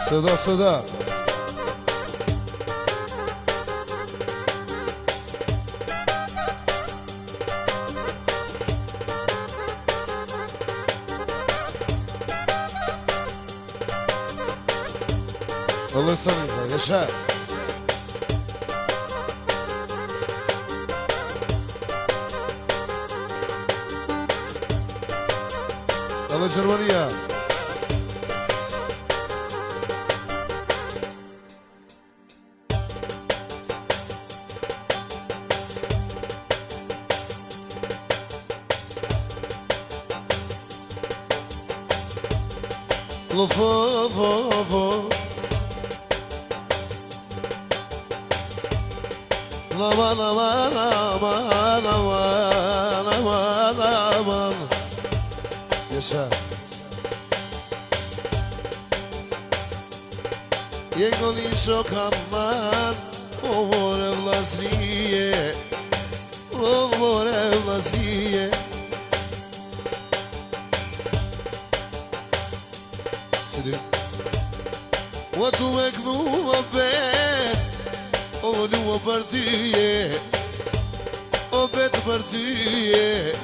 Sëda Allah sana yaşa. Allah Germania. Lofo. Aman yaşa. Jegoli shokaman o more vlasnije, o more vlasnije. Sidi o tu me knua bet o lua për tyje, o bet për tyje.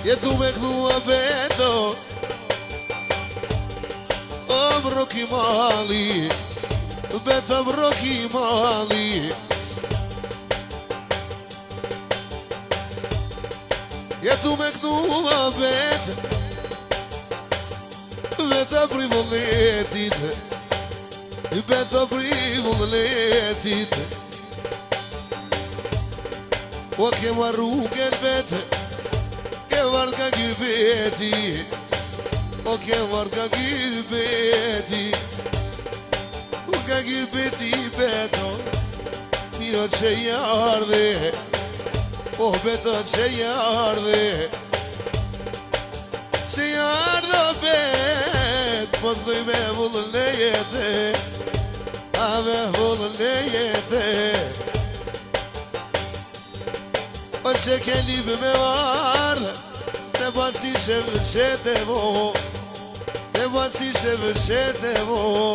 Jetu me knua beto o broki mali, beta broki mali. Jetu me knua bet beta privoletit, beta privoletit. O ke marruken bete ke varga girbeti, o ke varga girbeti, o ka girbeti beto, miro që jardhe, o beto që jardhe, që jardhe bet, po të doj me vullën e jete, a me vullën e jete. O që ke libe me vardhe, te basi që vëshete vo, te basi që vëshete vo.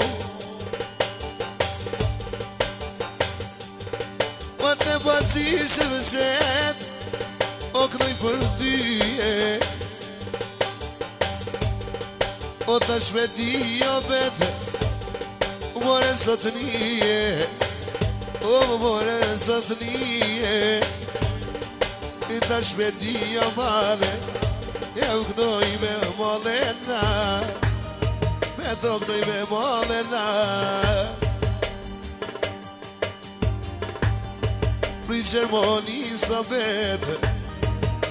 O te basi që vëshet, o knoj për tyje, o të shpeti o bete, more sot nije, o more sot nije. I ta shpeti o male, e u knoj me molena, me to knoj me molena. Pri Gjermoni sa bete,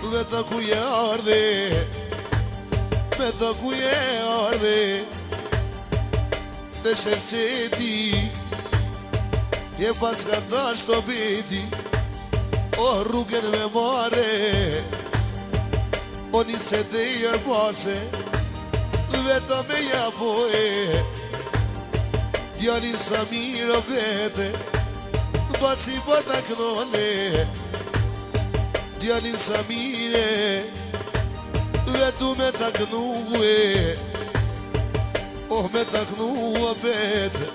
veta ku je ardhe, veta ku je ardhe. Te shërqeti, je pas ka trash të beti, o rrugën me mare, o një cete i erbase, veta me japoe. Djalin sa miro bete, baci bota knone. Djalin sa mire, vetu me ta knue, o me ta knua bete,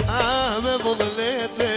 a me vullnete.